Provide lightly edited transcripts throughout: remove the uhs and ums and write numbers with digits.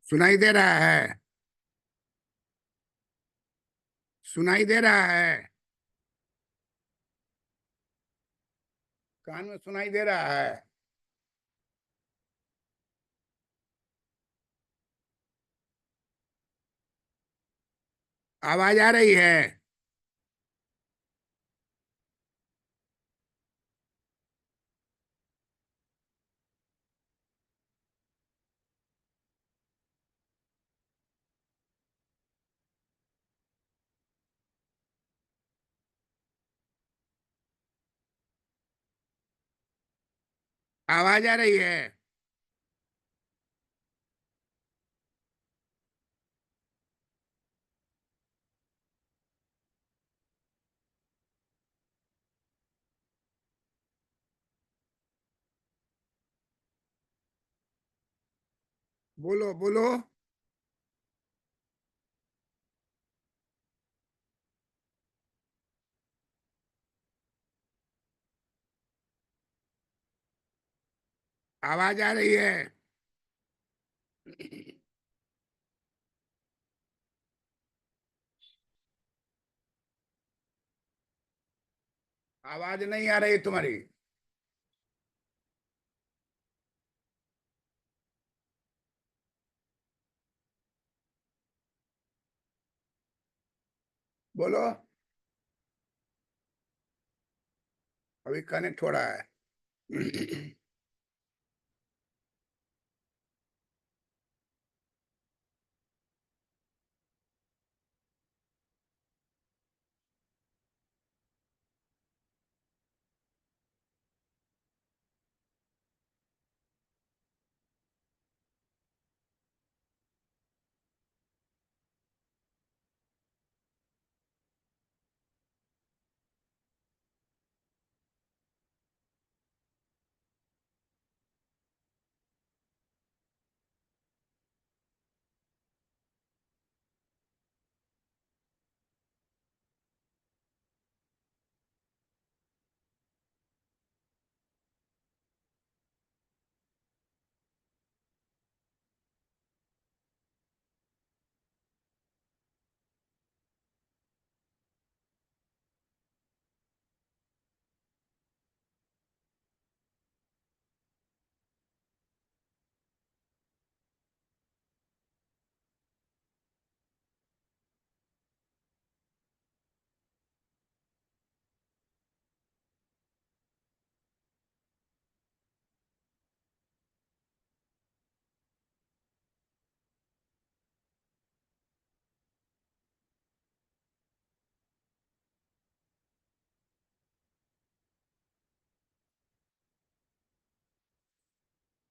सुनाई दे रहा है? सुनाई दे रहा है? कान में सुनाई दे रहा है? आवाज आ रही है? आवाज आ रही है? बोलो बोलो। आवाज आ रही है? आवाज नहीं आ रही तुम्हारी। बोलो। अभी कनेक्ट हो रहा है।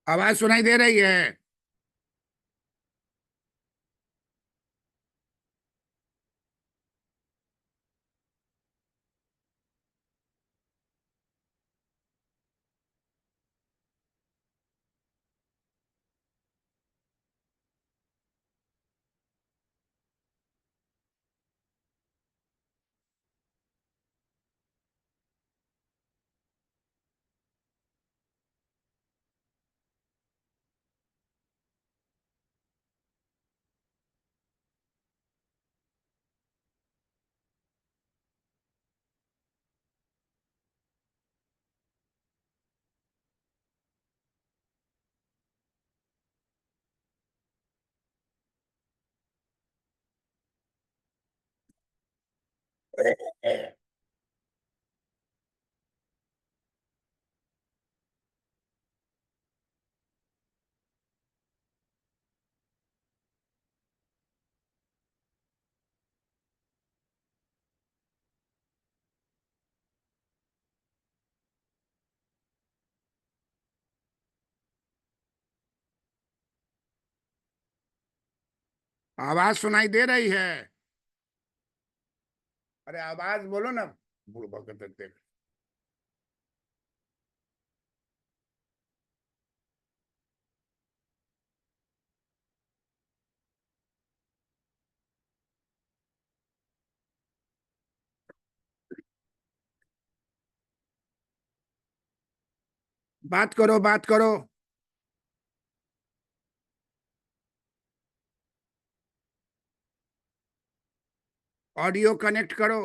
आवाज सुनाई दे रही है? आवाज सुनाई दे रही है? अरे आवाज बोलो ना। बुढ़बा के देख। बात करो बात करो। ऑडियो कनेक्ट करो।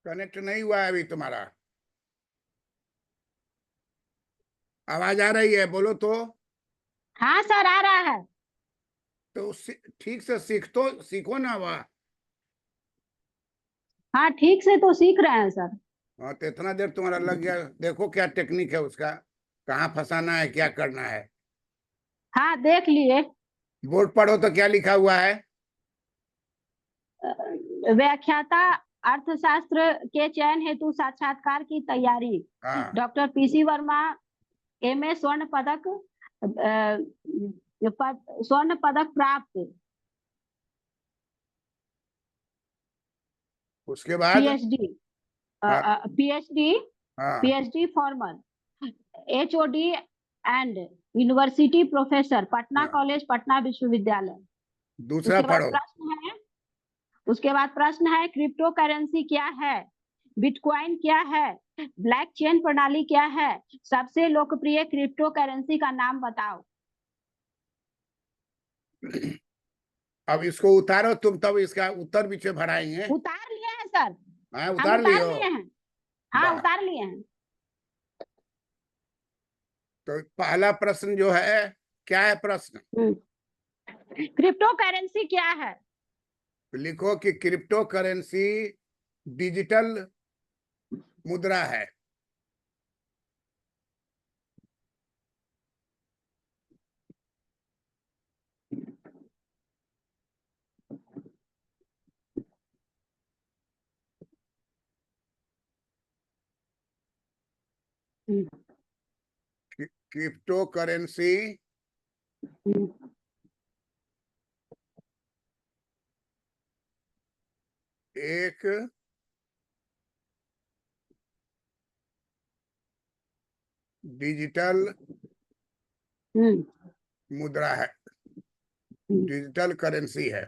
कनेक्ट नहीं हुआ है अभी तुम्हारा। आवाज आ रही है, बोलो तो। हाँ सर, आ रहा है। तो ठीक से सीखो ना वह। हाँ, ठीक से तो सीख रहे हैं सर। हाँ, तो इतना देर तुम्हारा लग गया, देखो क्या टेक्निक है उसका, कहाँ फंसाना है, क्या करना है। हाँ, देख लिए। बोर्ड पढ़ो तो क्या लिखा हुआ है। व्याख्याता अर्थशास्त्र के चयन हेतु साक्षात्कार की तैयारी। हाँ, डॉक्टर पीसी वर्मा, एमए, स्वर्ण पदक प्राप्त, उसके बाद। पीएचडी, हाँ, पीएचडी, हाँ, PhD farmer, HOD and university professor, Patna हाँ। कॉलेज, पटना विश्वविद्यालय। दूसरा उसके बाद पढ़ो। प्रश्न है उसके बाद प्रश्न है, क्रिप्टो करेंसी क्या है, बिटकॉइन क्या है, ब्लॉकचेन प्रणाली क्या है, सबसे लोकप्रिय क्रिप्टो करेंसी का नाम बताओ। अब इसको उतारो तुम, तब इसका उत्तर पीछे भराएंगे। उतार लिए हैं सर। हाँ, हम उतार उतार लियो। लिए हैं। हाँ, वाह। उतार लिए हैं। तो पहला प्रश्न जो है, क्या है प्रश्न। क्रिप्टो करेंसी क्या है। लिखो कि क्रिप्टो करेंसी डिजिटल मुद्रा है। क्रिप्टो करेंसी एक डिजिटल मुद्रा है, डिजिटल करेंसी है।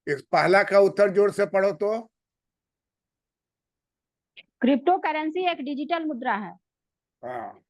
इस पहला का उत्तर जोर से पढ़ो तो। क्रिप्टो करेंसी एक डिजिटल मुद्रा है। हाँ,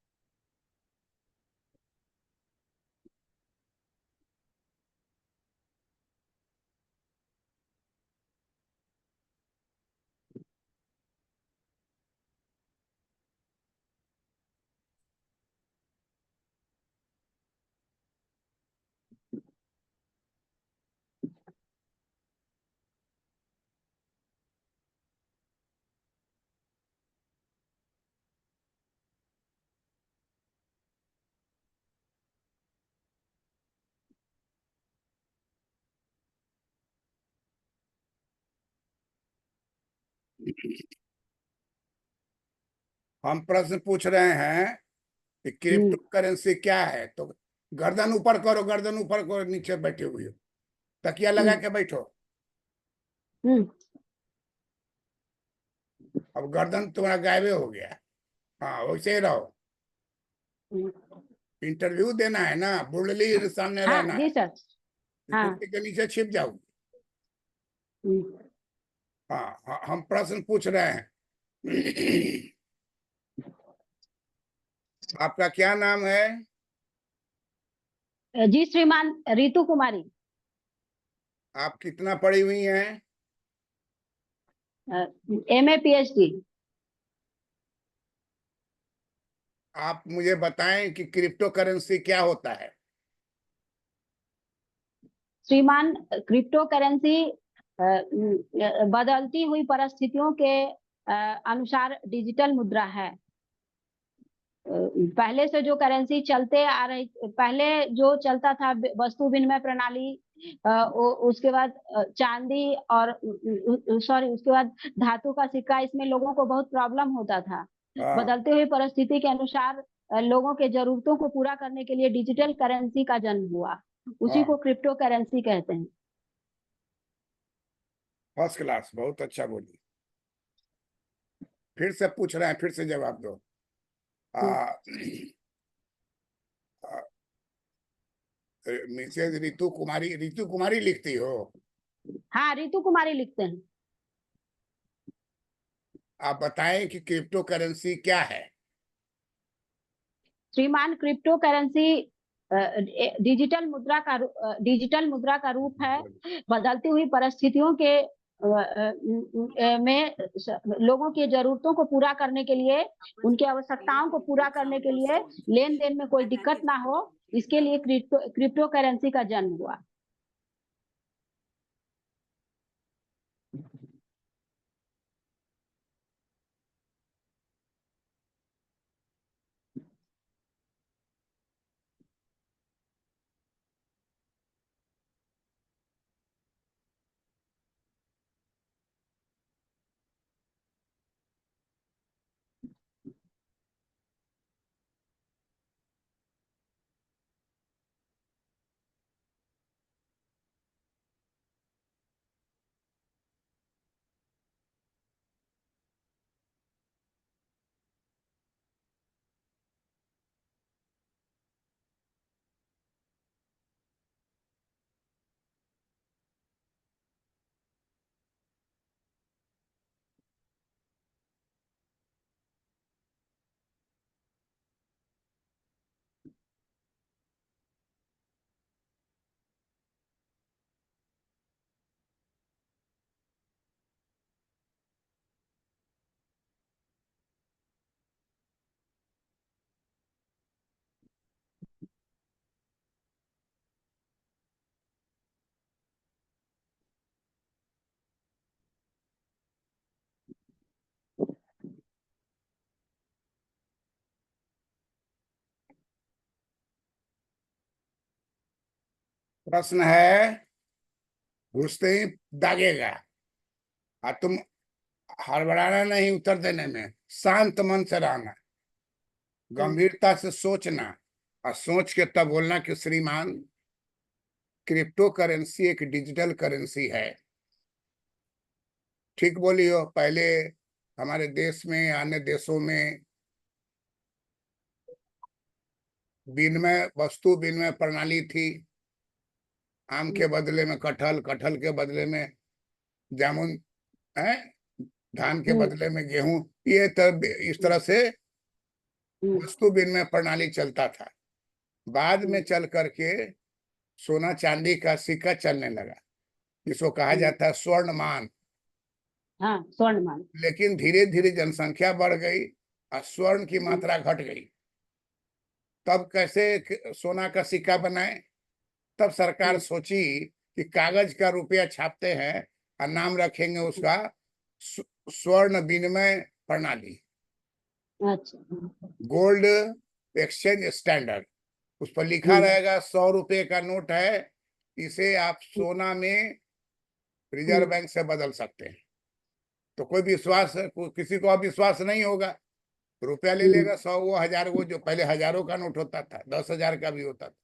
हम प्रश्न पूछ रहे हैं कि क्रिप्टो करेंसी क्या है, तो गर्दन ऊपर करो, गर्दन ऊपर करो, नीचे बैठे हुए हो, तकिया लगा के बैठो। अब गर्दन तुम्हारा गायबे हो गया। हाँ, वैसे ही रहो। इंटरव्यू देना है ना, बुर्ली सामने हाँ रहना जी है। सर। हाँ। कुर्सी के नीचे छिप जाओ। हाँ हाँ, हम प्रश्न पूछ रहे हैं। आपका क्या नाम है? जी श्रीमान रितु कुमारी। आप कितना पढ़ी हुई हैं? MA PhD। आप मुझे बताएं कि क्रिप्टो करेंसी क्या होता है। श्रीमान क्रिप्टो करेंसी बदलती हुई परिस्थितियों के अनुसार डिजिटल मुद्रा है। पहले से जो करेंसी चलते आ रही, पहले जो चलता था वस्तु विनिमय प्रणाली, उसके बाद चांदी और सॉरी उसके बाद धातु का सिक्का, इसमें लोगों को बहुत प्रॉब्लम होता था। हाँ बदलते हुए परिस्थिति के अनुसार लोगों के जरूरतों को पूरा करने के लिए डिजिटल करेंसी का जन्म हुआ, उसी हाँ, को क्रिप्टो करेंसी कहते हैं। फर्स्ट क्लास, बहुत अच्छा बोली। फिर से पूछ रहे हैं, फिर से जवाब दो। हम्म, आ, मिसेज रितु कुमारी लिखती हो? हाँ रितु कुमारी लिखते हैं। आप बताएं कि क्रिप्टो करेंसी क्या है। श्रीमान क्रिप्टो करेंसी डिजिटल मुद्रा का रूप है। बदलती हुई परिस्थितियों के में लोगों की जरूरतों को पूरा करने के लिए, उनकी आवश्यकताओं को पूरा करने के लिए, लेन देन में कोई दिक्कत ना हो, इसके लिए क्रिप्टो करेंसी का जन्म हुआ। प्रश्न है, घुसते ही दागेगा। और तुम हड़बड़ाना नहीं उत्तर देने में, शांत मन से रहना, गंभीरता से सोचना, और सोच के तब बोलना कि श्रीमान क्रिप्टो करेंसी एक डिजिटल करेंसी है। ठीक बोली हो। पहले हमारे देश में, अन्य देशों में विनिमय, वस्तु विनिमय प्रणाली थी। आम के बदले में कटहल, कटहल के बदले में जामुन है, धान के बदले में गेहूं। ये तब इस तरह से वस्तु विनिमय प्रणाली चलता था। बाद में चल करके सोना चांदी का सिक्का चलने लगा, जिसको कहा जाता है स्वर्णमान। हाँ स्वर्ण मान। लेकिन धीरे धीरे जनसंख्या बढ़ गई और स्वर्ण की मात्रा घट गई। तब कैसे सोना का सिक्का बनाए? तब सरकार सोची कि कागज का रुपया छापते हैं और नाम रखेंगे उसका स्वर्ण विनिमय प्रणाली, अच्छा। Gold exchange standard. उस पर लिखा रहेगा 100 रुपए का नोट है, इसे आप सोना में रिजर्व बैंक से बदल सकते हैं। तो कोई विश्वास, किसी को अब विश्वास नहीं होगा। रुपया ले लेगा 100, वो 1000, वो जो पहले हजारों का नोट होता था, 10,000 का भी होता था,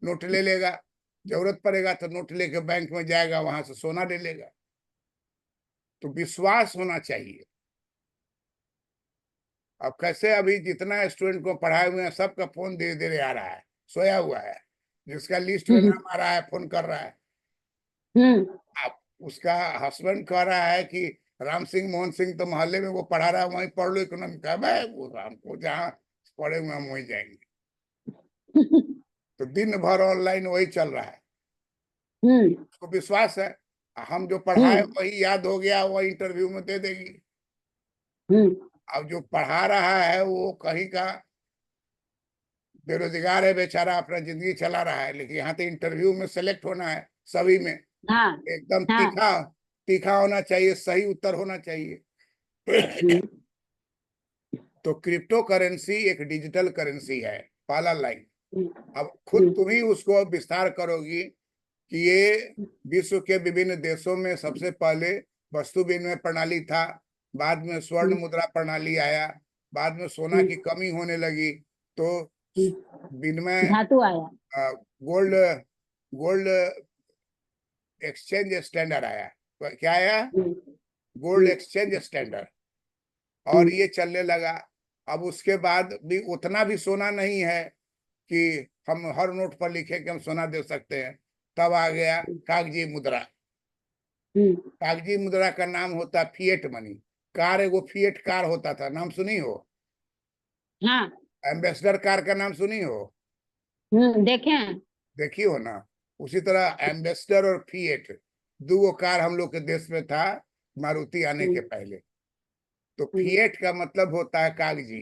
नोट ले लेगा। जरूरत पड़ेगा तो नोट लेके बैंक में जाएगा, वहां से सोना ले लेगा। तो विश्वास होना चाहिए। अब कैसे, अभी जितना स्टूडेंट को पढ़ाए हुए हैं सबका फोन धीरे धीरे आ रहा है, सोया हुआ है। जिसका लिस्ट में नाम आ रहा है फोन कर रहा है। हम्म। अब उसका हस्बैंड कह रहा है कि राम सिंह मोहन सिंह तो मोहल्ले में वो पढ़ा रहा है, वहीं पढ़ लो इकोनॉमी का, मैं वो हमको जहाँ पढ़े हुए हम वहीं जाएंगे। तो दिन भर ऑनलाइन वही चल रहा है, उसको विश्वास है हम जो पढ़ाए वही याद हो गया, वही इंटरव्यू में दे देगी। अब जो पढ़ा रहा है वो कहीं का बेरोजगार है बेचारा, अपना जिंदगी चला रहा है, लेकिन यहाँ तो इंटरव्यू में सेलेक्ट होना है सभी में, हाँ एकदम हाँ तीखा तीखा होना चाहिए, सही उत्तर होना चाहिए। तो क्रिप्टो करेंसी एक डिजिटल करेंसी है, पहला लाइन। अब खुद तुम ही उसको विस्तार करोगी कि ये विश्व के विभिन्न देशों में सबसे पहले वस्तु विनिमय प्रणाली था, बाद में स्वर्ण मुद्रा प्रणाली आया, बाद में सोना की कमी होने लगी तो विनिमय धातु आया। गोल्ड गोल्ड एक्सचेंज स्टैंडर्ड आया। क्या आया? Gold exchange standard. और ये चलने लगा। अब उसके बाद भी उतना भी सोना नहीं है कि हम हर नोट पर लिखे कि हम सोना दे सकते हैं। तब आ गया कागजी मुद्रा। कागजी मुद्रा का नाम होता फिएट मनी। कार एगो फिएट कार होता था, नाम सुनी हो? हाँ एम्बेसडर कार का नाम सुनी हो? देखे हैं। देखी हो ना? उसी तरह एम्बेसडर और फिएट दो कार हम लोग के देश में था, मारुति आने के पहले। तो फिएट का मतलब होता है कागजी,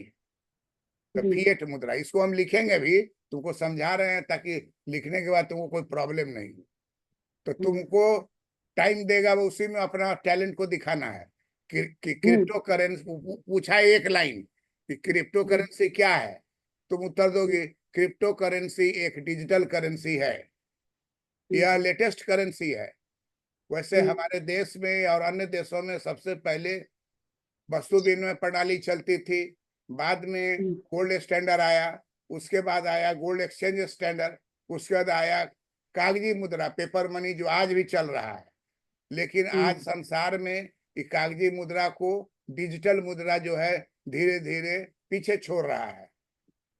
तो फिएट मुद्रा, इसको हम लिखेंगे भी, तुमको समझा रहे हैं ताकि लिखने के बाद तुमको कोई प्रॉब्लम नहीं। तो तुमको टाइम देगा वो, उसी में अपना टैलेंट को दिखाना है कि क्रिप्टो करेंसी पूछा है एक लाइन कि क्रिप्टो करेंसी क्या है, तुम उत्तर दोगे क्रिप्टो करेंसी एक डिजिटल करेंसी है, यह लेटेस्ट करेंसी है। वैसे हमारे देश में और अन्य देशों में सबसे पहले वस्तु विनिमय प्रणाली चलती थी, बाद में गोल्ड स्टैंडर्ड आया, उसके बाद आया गोल्ड एक्सचेंज स्टैंडर्ड, उसके बाद आया कागजी मुद्रा पेपर मनी जो आज भी चल रहा है। लेकिन आज संसार में ये कागजी मुद्रा को डिजिटल मुद्रा जो है धीरे धीरे पीछे छोड़ रहा है।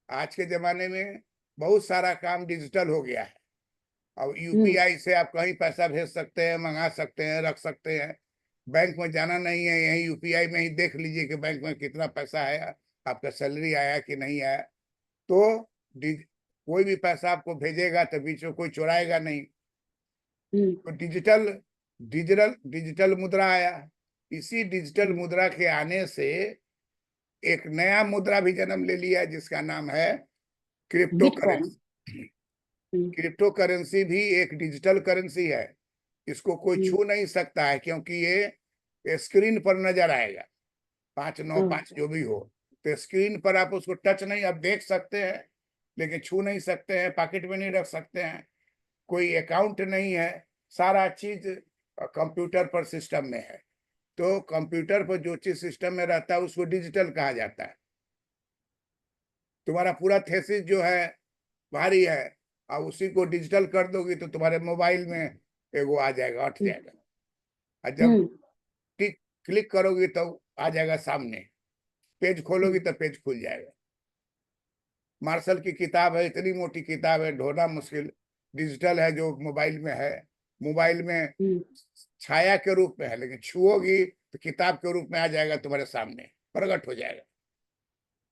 आज के जमाने में बहुत सारा काम डिजिटल हो गया है। अब यूपीआई से आप कहीं पैसा भेज सकते हैं, मंगा सकते हैं, रख सकते हैं, बैंक में जाना नहीं है, यही यूपीआई में ही देख लीजिए कि बैंक में कितना पैसा है, आपका सैलरी आया कि नहीं आया। तो कोई भी पैसा आपको भेजेगा तो बीच में कोई चुराएगा नहीं। तो डिजिटल डिजिटल डिजिटल मुद्रा आया। इसी डिजिटल मुद्रा के आने से एक नया मुद्रा भी जन्म ले लिया जिसका नाम है crypto bitcoin. Currency. Crypto currency भी एक डिजिटल करेंसी है, इसको कोई छू नहीं सकता है क्योंकि ये स्क्रीन पर नजर आएगा, 595 जो भी हो। तो स्क्रीन पर आप उसको टच नहीं, आप देख सकते हैं लेकिन छू नहीं सकते हैं, पॉकेट में नहीं रख सकते हैं, कोई अकाउंट नहीं है, सारा चीज कंप्यूटर पर सिस्टम में है। तो कंप्यूटर पर जो चीज सिस्टम में रहता है उसको डिजिटल कहा जाता है। तुम्हारा पूरा थेसिस जो है भारी है, अब उसी को डिजिटल कर दोगी तो तुम्हारे मोबाइल में एगो आ जाएगा, हट जाएगा, और जब क्लिक करोगी तो आ जाएगा सामने, पेज खोलोगी तो पेज खुल जाएगा। मार्शल की किताब है, इतनी मोटी किताब है, ढोना मुश्किल, डिजिटल है जो मोबाइल में है। मोबाइल में छाया के रूप में है, लेकिन छुओगी तो किताब के रूप में आ जाएगा, तुम्हारे सामने प्रकट हो जाएगा।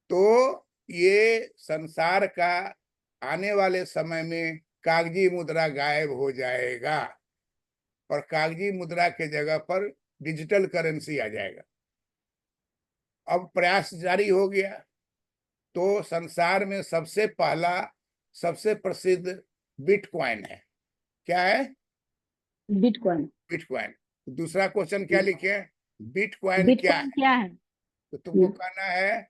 तो ये संसार का आने वाले समय में कागजी मुद्रा गायब हो जाएगा और कागजी मुद्रा के जगह पर डिजिटल करेंसी आ जाएगा। अब प्रयास जारी हो गया। तो संसार में सबसे पहला सबसे प्रसिद्ध बिटकॉइन है। क्या है? बिटकॉइन। बिटकॉइन। दूसरा क्वेश्चन क्या लिखे? बिटकॉइन क्या बिटकॉइन है? क्या है? तो तुमको कहना है,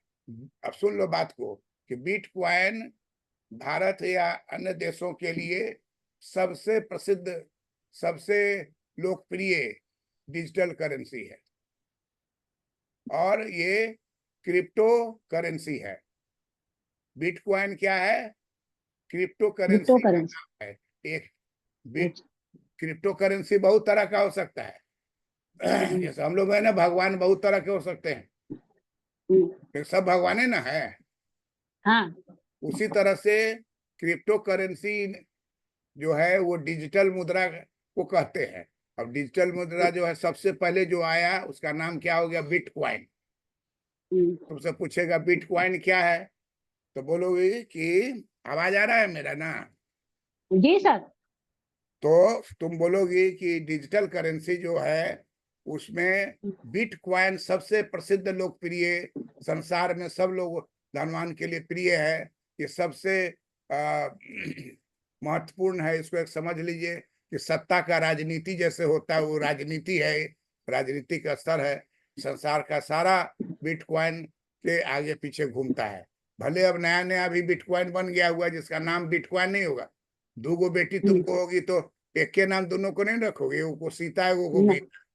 अब सुन लो बात को, कि बिटकॉइन भारत या अन्य देशों के लिए सबसे प्रसिद्ध, सबसे लोकप्रिय डिजिटल करेंसी है और ये क्रिप्टो करेंसी है। बिटकॉइन क्या है? क्रिप्टो क्रिप्टो करेंसी का करेंसी। नाम है। एक बिट क्रिप्टो करेंसी बहुत तरह का हो सकता है। जैसे हम लोग है ना, भगवान बहुत तरह के हो सकते हैं, फिर सब भगवान ना है। हाँ उसी तरह से क्रिप्टो करेंसी जो है वो डिजिटल मुद्रा को कहते हैं। अब डिजिटल मुद्रा जो है सबसे पहले जो आया उसका नाम क्या हो गया, बिटकॉइन। तुमसे पूछेगा बिटकॉइन क्या है, तो बोलोगे कि आवाज आ रहा है मेरा ना, जी सर। तो तुम बोलोगी कि डिजिटल करेंसी जो है उसमें बिटकॉइन सबसे प्रसिद्ध लोकप्रिय, संसार में सब लोग धनवान के लिए प्रिय है, ये सबसे महत्वपूर्ण है। इसको एक समझ लीजिए कि सत्ता का राजनीति जैसे होता है वो राजनीति है, राजनीतिक स्तर है। संसार का सारा बिटकॉइन के आगे पीछे घूमता है। भले अब नया नया भी बिटकॉइन बन गया हुआ जिसका नाम बिटकॉइन नहीं होगा। दो गो बेटी तुमको होगी तो एक के नाम दोनों को नहीं रखोगे, एगो को सीता है एगो को गीता,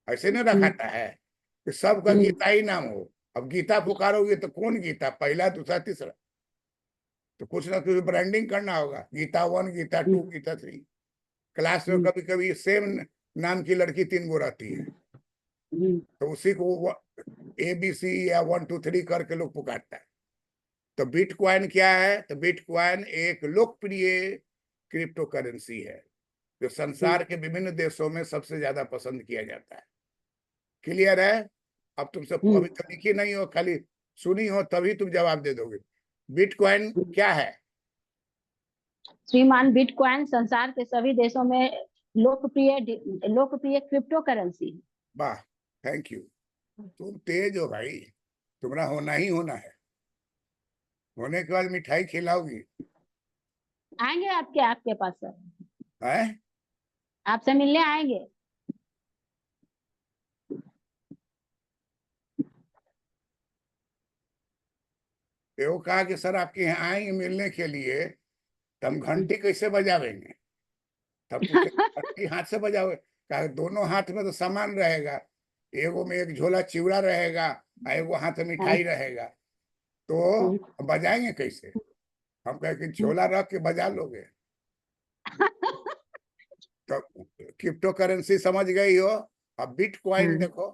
ऐसे नहीं रखाता है कि सबका गीता ही नाम हो। अब गीता पुकारोगे तो कौन गीता, पहला दूसरा तीसरा, तो कुछ ना कुछ ब्रांडिंग करना होगा, गीता 1 गीता 2 गीता 3। क्लास में कभी कभी सेम नाम की लड़की 3 गो रहती है, तो उसी को ABC या 1 2 3 करके लोग पुकारता है। तो बिटकॉइन क्या है, तो बिटकॉइन एक लोकप्रिय क्रिप्टो करेंसी है जो संसार के विभिन्न देशों में सबसे ज्यादा पसंद किया जाता है। क्लियर है? अब तुमसे अभी तक लिखी नहीं हो, खाली सुनी हो तभी तुम जवाब दे दोगे। बिटकॉइन क्या है? श्रीमान, बिटकॉइन संसार के सभी देशों में लोकप्रिय लोकप्रिय क्रिप्टो करेंसी। वाह, थैंक यू। तुम तेज हो भाई, तुम्हारा होना ही होना है। होने के बाद मिठाई खिलाओगी? आएंगे आपके आपके पास सर, है? आपसे मिलने आएंगे। वो कहा कि सर आपके यहाँ आएंगे मिलने के लिए, तो हम घंटी कैसे बजावेंगे? तब पूछे घंटी हाथ से बजाओगे? कहा दोनों हाथ में तो सामान रहेगा, एगो में एक झोला चिवड़ा रहेगा और एगो हाथ में मिठाई रहेगा, तो बजाएंगे कैसे? हम कहे कि झोला रख के बजा लोगे। तो क्रिप्टो करेंसी समझ गई हो। अब बिटकॉइन देखो,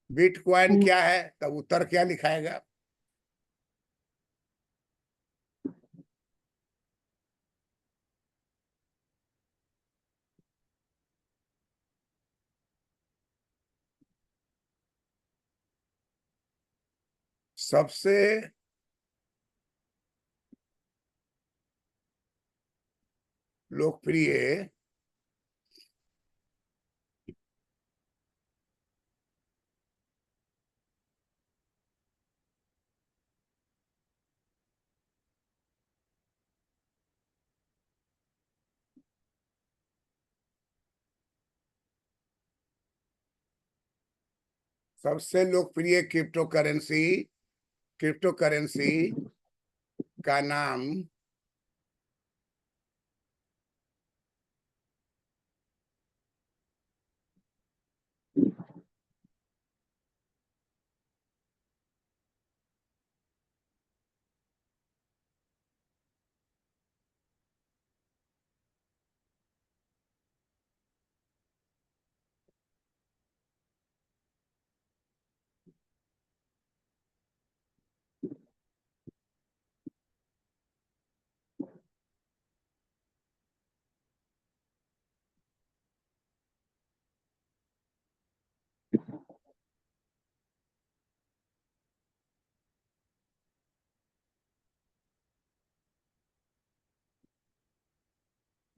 बिटकॉइन क्या है, तब उत्तर क्या लिखाएगा? सबसे लोकप्रिय सबसे लोकप्रिय क्रिप्टो करेंसी का नाम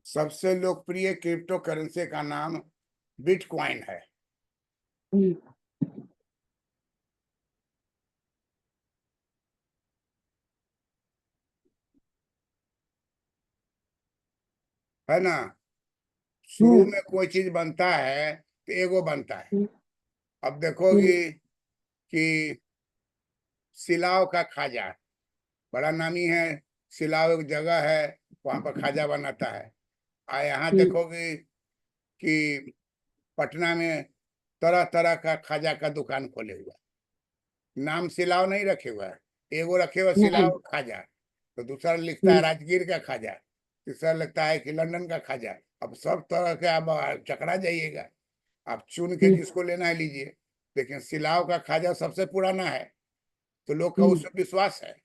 सबसे लोकप्रिय क्रिप्टो करेंसी का नाम बिटकॉइन है ना। शुरू में कोई चीज बनता है तो एगो बनता है। अब देखोगी कि सिलाव का खाजा बड़ा नामी है, सिलाव एक जगह है वहां पर खाजा बनाता है। यहाँ देखोगे कि पटना में तरह तरह का खाजा का दुकान खोले हुआ, नाम सिलाव नहीं रखे हुआ है, एगो रखे हुआ सिलाव खाजा, तो दूसरा लिखता है राजगीर का खाजा, तीसरा लिखता है कि लंदन का खाजा। अब सब तरह के आप चकरा जाइएगा, आप चुन के जिसको लेना है लीजिए, लेकिन सिलाव का खाजा सबसे पुराना है, तो लोग का उस पर विश्वास है।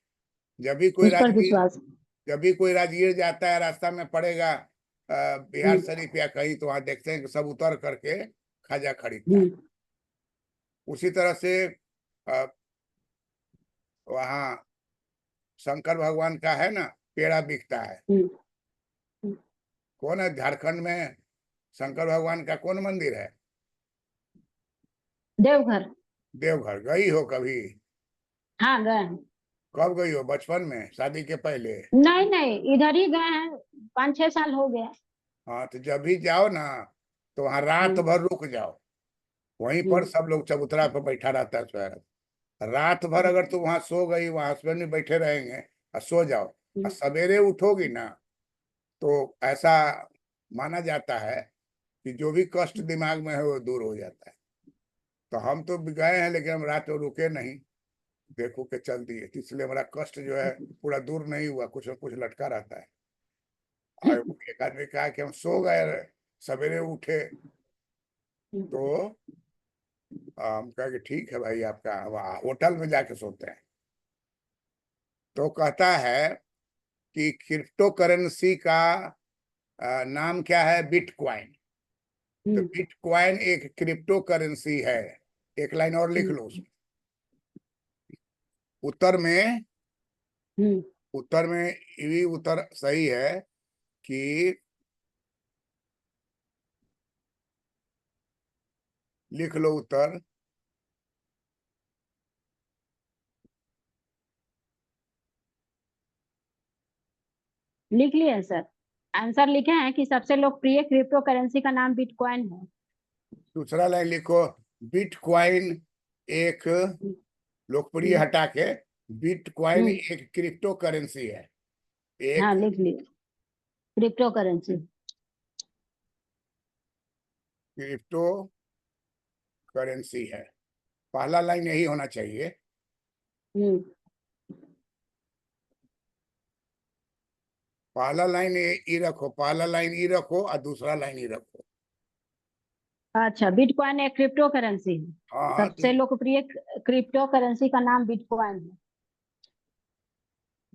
जब भी कोई उस पर राजगीर विश्वास। जब भी कोई राजगीर जाता है रास्ता में पड़ेगा बिहार शरीफ या कहीं, तो वहां देखते हैं कि सब उतर करके खाजा खरीदता है। हम्म, उसी तरह से वहाँ शंकर भगवान का है ना, पेड़ा बिकता है। हम्म, हम्म। कौन है झारखंड में शंकर भगवान का कौन मंदिर है? देवघर। देवघर गई हो कभी? हाँ गए हैं। कब गई हो? बचपन में, शादी के पहले? नहीं नहीं, इधर ही गए हैं, 5-6 साल हो गया। हाँ, तो जब भी जाओ ना, तो वहाँ रात हम्म, भर रुक जाओ। वहीं पर हम्म, सब लोग चबूतरा पर बैठा रहता है सवेर। रात भर अगर तुम वहां सो गई, वहां हस्बैंड भी बैठे रहेंगे, और सो जाओ, और हम्म, सवेरे उठोगी ना, तो ऐसा माना जाता है कि जो भी कष्ट दिमाग में है वो दूर हो जाता है। तो हम तो गए हैं, लेकिन हम रात को रुके नहीं, देखो के चल दिए, तो इसलिए हमारा कष्ट जो है पूरा दूर नहीं हुआ, कुछ न कुछ लटका रहता है। और एक आदमी कहा कि हम सो गए, सवेरे उठे, तो हम कहा कि ठीक है भाई, आपका वहाँ होटल में जाके सोते हैं। तो कहता है कि क्रिप्टो करेंसी का नाम क्या है? बिटकॉइन। तो हम्म, बिटकॉइन एक क्रिप्टो करेंसी है। एक लाइन और लिख हम्म, लो उसमें। उत्तर में, हम्म। उत्तर में ये भी उत्तर सही है कि, लिख लो उत्तर। लिख लिए सर। आंसर लिखे हैं कि सबसे लोकप्रिय क्रिप्टो करेंसी का नाम बिटकॉइन है। दूसरा लाइन लिखो, बिटकॉइन एक, हम्म, लोकप्रिय हम्म, हटा के, बिटकॉइन हम्म। एक क्रिप्टो करेंसी है। हाँ एक लिख लिए, क्रिप्टो करेंसी। क्रिप्टो करेंसी है। पहला लाइन यही होना चाहिए। हम्म। पहला लाइन ये रखो, पहला लाइन ये रखो, और दूसरा लाइन ये रखो। अच्छा, बिटकॉइन एक क्रिप्टो करेंसी है। हाँ हाँ, सबसे लोकप्रिय क्रिप्टो करेंसी का नाम बिटकॉइन है।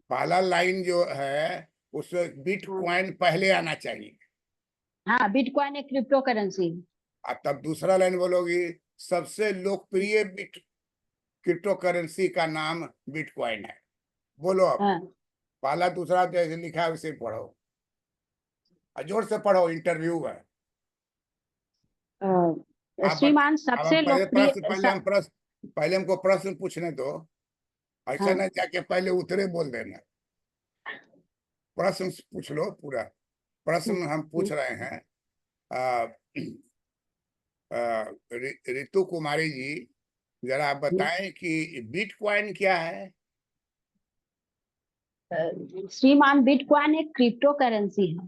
पहला लाइन जो है उसमें हाँ, बिटकॉइन पहले आना चाहिए। हाँ बिटकॉइन एक क्रिप्टो करेंसी है। और तब दूसरा लाइन बोलोगी, सबसे लोकप्रिय बिट क्रिप्टो करेंसी का नाम बिटकॉइन है। बोलो अब। हाँ। पहला दूसरा जैसे लिखा है वैसे पढ़ो, और जोर से पढ़ो, इंटरव्यू है। आप श्रीमान अब हम सबसे पहले लोकप्रिय प्रश्न, पहले हम प्रश्न, पहले हमको प्रश्न पूछने दो। ऐसा हाँ, नहीं जाके पहले उतरे बोल देना। प्रश्न पूछ लो पूरा। हम्म, प्रश्न हम हम्म। पूछ रहे हैं। आ, रितु कुमारी जी, जरा आप बताएं कि बिटकॉइन क्या है? श्रीमान बिटकॉइन एक क्रिप्टो करेंसी है।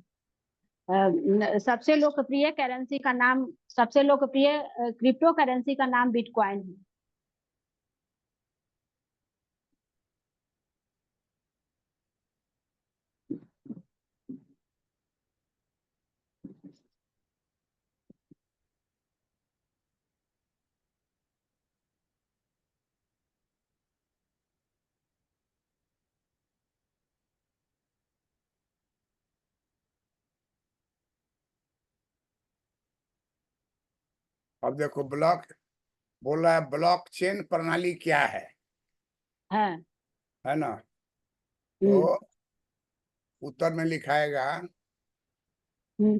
सबसे लोकप्रिय करेंसी का नाम, सबसे लोकप्रिय क्रिप्टो करेंसी का नाम बिटकॉइन है। अब देखो, ब्लॉक बोल रहा है, ब्लॉकचेन प्रणाली क्या हाँ। है ना? तो हम्म, उत्तर में लिखाएगा, हम्म।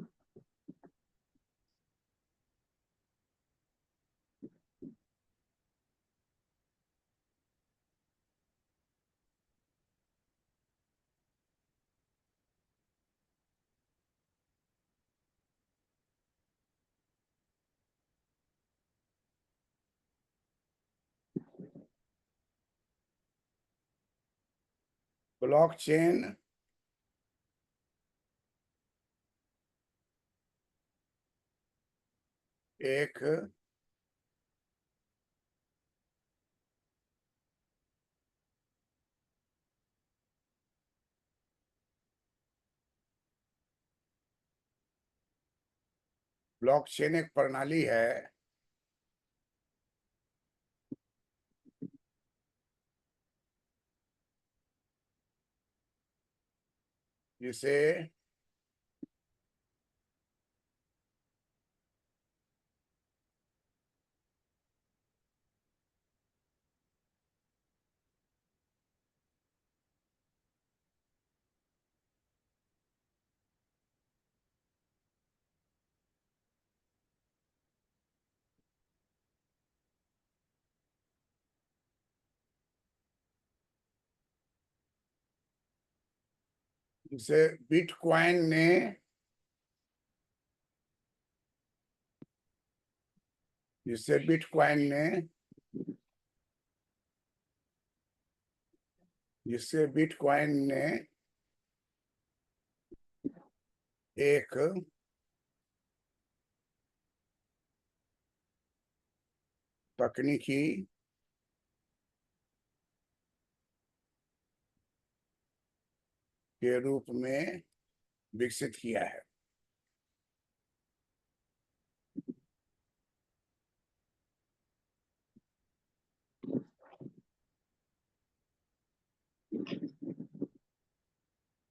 ब्लॉकचेन एक ब्लॉकचेन एक प्रणाली है जिसे जिसे बिटकॉइन ने जिससे बिटकॉइन ने जिससे बिटकॉइन ने एक तकनीकी के रूप में विकसित किया है।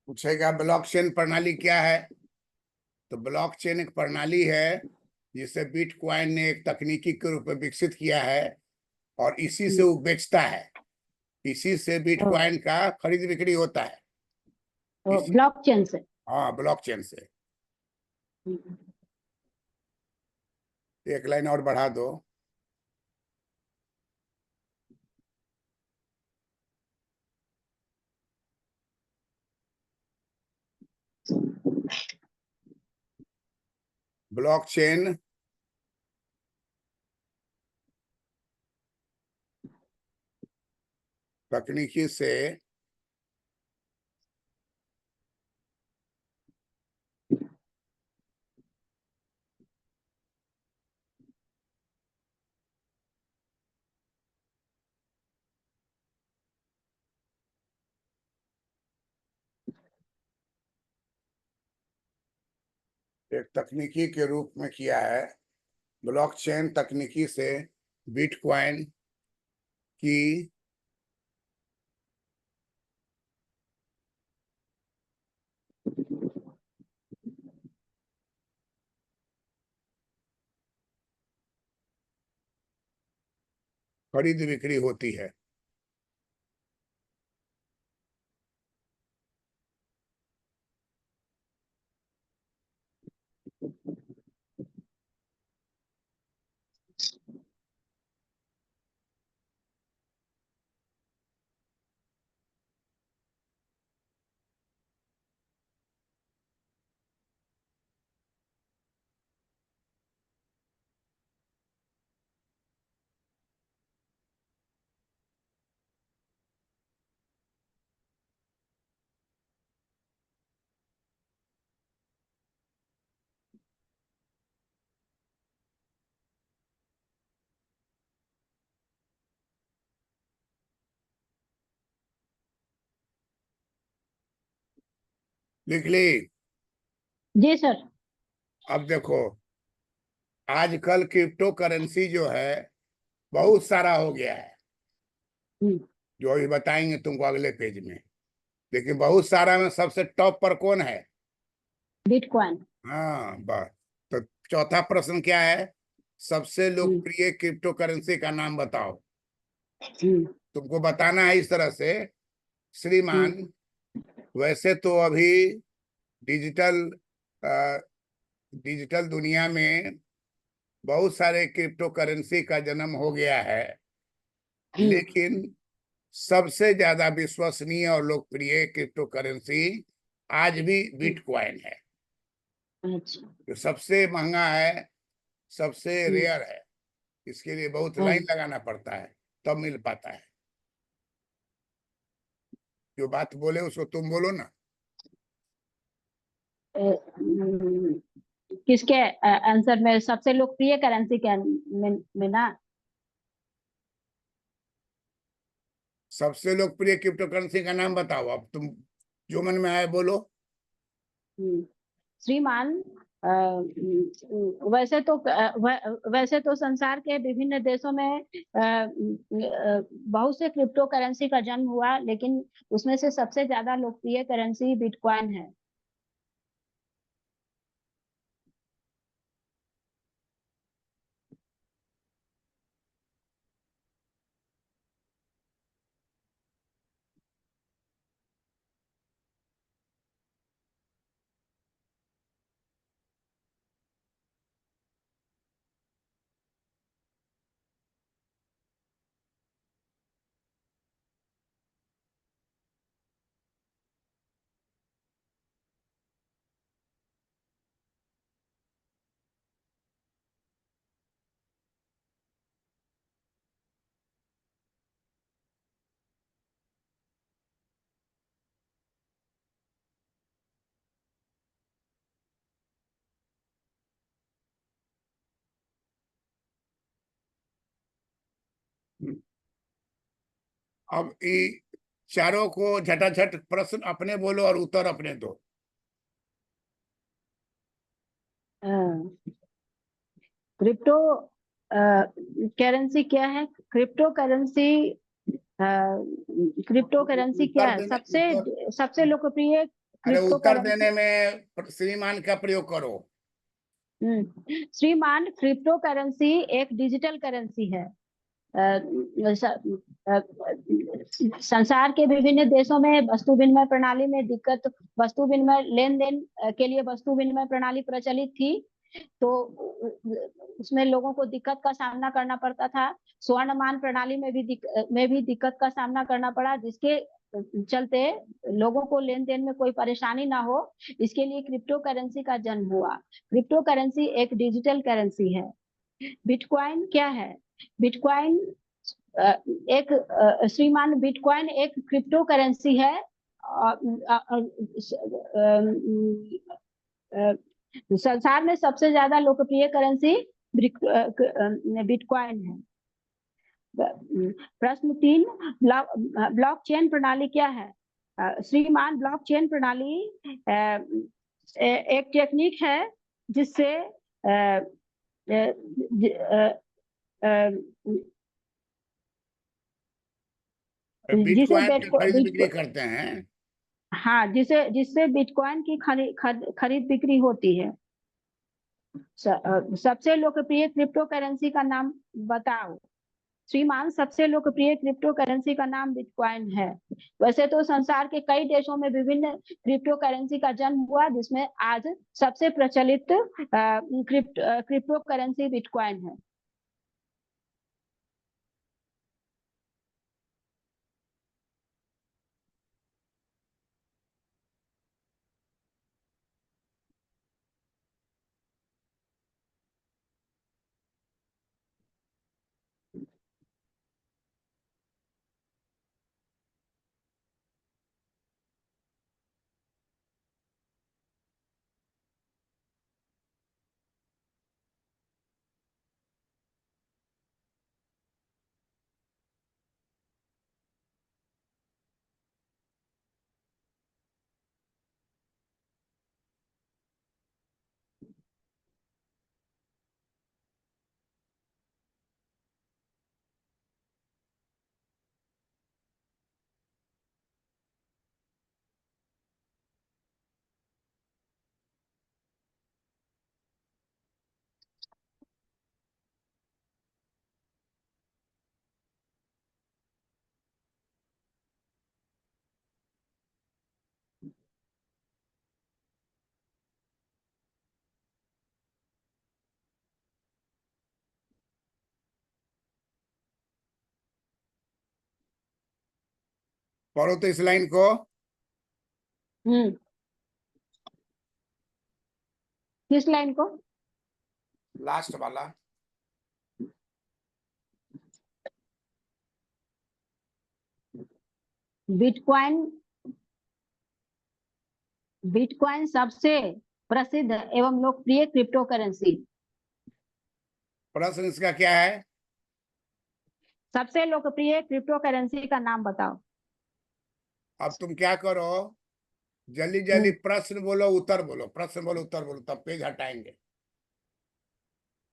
पूछेगा ब्लॉकचेन प्रणाली क्या है, तो ब्लॉकचेन एक प्रणाली है जिसे बिटकॉइन ने एक तकनीकी के रूप में विकसित किया है और इसी से वो बेचता है, इसी से बिटकॉइन का खरीद बिक्री होता है, इसी ब्लॉकचेन से। हाँ ब्लॉकचेन से। एक लाइन और बढ़ा दो। ब्लॉकचेन तकनीकी से एक तकनीकी के रूप में किया है। ब्लॉकचेन तकनीकी से बिटकॉइन की खरीद बिक्री होती है। लिख ली? जी सर। अब देखो, आजकल क्रिप्टो करेंसी जो है बहुत सारा हो गया है, जो अभी बताएंगे तुमको अगले पेज में। लेकिन बहुत सारा में सबसे टॉप पर कौन है? बिटकॉइन। हाँ बस। तो चौथा प्रश्न क्या है? सबसे लोकप्रिय क्रिप्टो करेंसी का नाम बताओ। तुमको बताना है इस तरह से, श्रीमान, वैसे तो अभी डिजिटल डिजिटल दुनिया में बहुत सारे क्रिप्टो करेंसी का जन्म हो गया है, लेकिन सबसे ज्यादा विश्वसनीय और लोकप्रिय क्रिप्टो करेंसी आज भी बिटकॉइन है। अच्छा। जो सबसे महंगा है, सबसे रेयर है, इसके लिए बहुत लाइन लगाना पड़ता है तब मिल पाता है। जो बात बोले उसको तुम बोलो ना। किसके आंसर में सबसे लोकप्रिय करेंसी के में ना? सबसे लोकप्रिय क्रिप्टो करेंसी का नाम बताओ, अब तुम जो मन में आए बोलो। श्रीमान, वैसे तो संसार के विभिन्न देशों में बहुत से क्रिप्टो करेंसी का जन्म हुआ, लेकिन उसमें से सबसे ज्यादा लोकप्रिय करेंसी बिटकॉइन है। अब ये चारों को झटाझट प्रश्न अपने बोलो और उत्तर अपने दो। क्रिप्टो करेंसी क्या है? क्रिप्टो करेंसी क्रिप्टो करेंसी क्या उत्तर है? देने सबसे उत्तर सबसे लोकप्रिय अरे क्रिप्टो उत्तर करेंसी। देने में श्रीमान का प्रयोग करो। श्रीमान, क्रिप्टो करेंसी एक डिजिटल करेंसी है। संसार के विभिन्न देशों में वस्तु विनिमय प्रणाली में दिक्कत, वस्तु विनिमय लेन देन के लिए वस्तु विनिमय प्रणाली प्रचलित थी, तो उसमें लोगों को दिक्कत का सामना करना पड़ता था। स्वर्णमान प्रणाली में भी दिक्कत का सामना करना पड़ा, जिसके चलते लोगों को लेन देन में कोई परेशानी ना हो, इसके लिए क्रिप्टो करेंसी का जन्म हुआ। क्रिप्टो करेंसी एक डिजिटल करेंसी है। बिटकॉइन क्या है? बिटकॉइन एक श्रीमान, बिटकॉइन एक क्रिप्टो करेंसी है। संसार में सबसे ज्यादा लोकप्रिय करेंसी बिटकॉइन है। प्रश्न 3, ब्लॉकचेन प्रणाली क्या है? श्रीमान, ब्लॉकचेन प्रणाली एक टेक्निक है जिससे जिसे बिटकॉइन की खरीद बिक्री करते हैं। हाँ, जिसे जिससे बिटकॉइन की खरीद बिक्री होती है। सबसे लोकप्रिय क्रिप्टो करेंसी का नाम बताओ। श्रीमान, सबसे लोकप्रिय क्रिप्टो करेंसी का नाम बिटकॉइन है। वैसे तो संसार के कई देशों में विभिन्न क्रिप्टो करेंसी का जन्म हुआ, जिसमें आज सबसे प्रचलित क्रिप्टो करेंसी बिटकॉइन है। पढ़ो तो इस लाइन को। हम्म किस लाइन को? लास्ट वाला। बिटकॉइन बिटकॉइन सबसे प्रसिद्ध एवं लोकप्रिय क्रिप्टो करेंसी। प्रश्न इसका क्या है? सबसे लोकप्रिय क्रिप्टो करेंसी का नाम बताओ। अब तुम क्या करो, जल्दी जल्दी प्रश्न बोलो उत्तर बोलो, प्रश्न बोलो उत्तर बोलो, तब पेज हटाएंगे।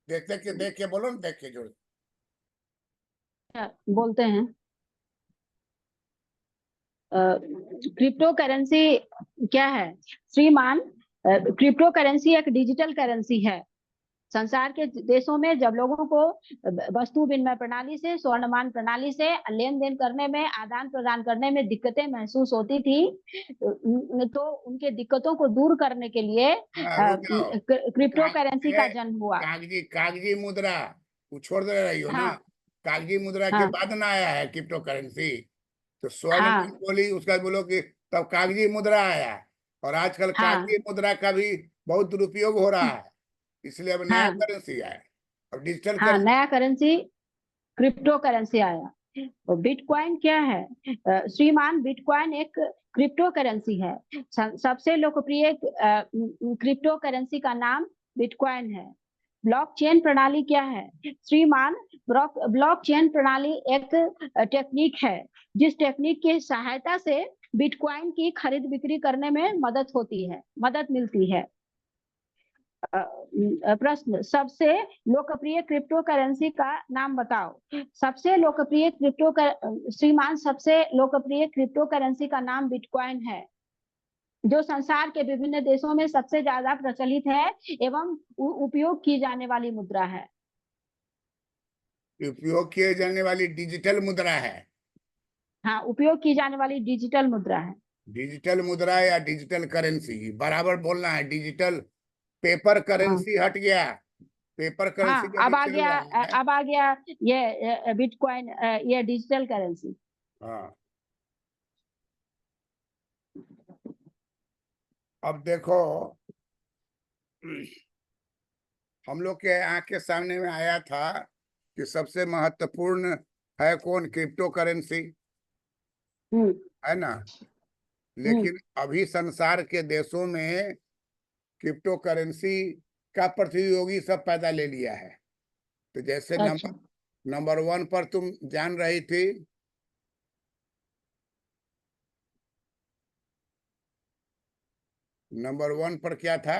देख के बोलो ना, देख के जोड़। बोलते हैं। क्रिप्टो करेंसी क्या है? श्रीमान, क्रिप्टो करेंसी एक डिजिटल करेंसी है। संसार के देशों में जब लोगों को वस्तु विनिमय प्रणाली से, स्वर्णमान प्रणाली से लेन देन करने में, आदान प्रदान करने में दिक्कतें महसूस होती थी, तो उनके दिक्कतों को दूर करने के लिए रुक जाओ। क्रिप्टो करेंसी का ए, जन्म हुआ। कागजी मुद्रा वो छोड़ दे रही हो ना? हाँ, कागजी मुद्रा के हाँ, बाद ना आया है क्रिप्टो करेंसी। तो स्वर्ण हाँ, मान बोली उसका बोलो कि तब कागजी मुद्रा आया है। और आजकल हाँ, कागजी मुद्रा का भी बहुत दुरुपयोग हो रहा है, इसलिए अब नया हाँ, करेंसी आया है। अब डिजिटल हाँ, करेंसी। नया करेंसी क्रिप्टो करेंसी आया। तो बिटकॉइन क्या है? श्रीमान, बिटकॉइन एक क्रिप्टो करेंसी है। सबसे लोकप्रिय क्रिप्टो करेंसी का नाम बिटकॉइन है। ब्लॉकचेन प्रणाली क्या है श्रीमान? ब्लॉकचेन प्रणाली एक टेक्निक है जिस टेक्निक की सहायता से बिटकॉइन की खरीद बिक्री करने में मदद मिलती है। प्रश्न, सबसे लोकप्रिय क्रिप्टो करेंसी का नाम बताओ। सबसे लोकप्रिय श्रीमान, सबसे लोकप्रिय क्रिप्टो करेंसी का नाम बिटकॉइन है, जो संसार के विभिन्न देशों में सबसे ज्यादा प्रचलित है एवं उपयोग की जाने वाली मुद्रा है। उपयोग किए जाने वाली डिजिटल मुद्रा है। हाँ, उपयोग की जाने वाली डिजिटल मुद्रा है। डिजिटल मुद्रा या डिजिटल करेंसी बराबर बोलना है। डिजिटल पेपर हाँ, करेंसी हट गया, पेपर करेंसी हाँ, अभी चल रहा है। अब आ गया ये बिटकॉइन, ये डिजिटल करेंसी। हाँ, अब देखो, हम लोग के आंख के सामने में आया था कि सबसे महत्वपूर्ण है कौन, क्रिप्टो करेंसी, है ना। लेकिन अभी संसार के देशों में क्रिप्टो करेंसी का प्रतियोगी सब पैदा ले लिया है। तो जैसे अच्छा। नंबर 1 पर तुम जान रही थी, नंबर 1 पर क्या था?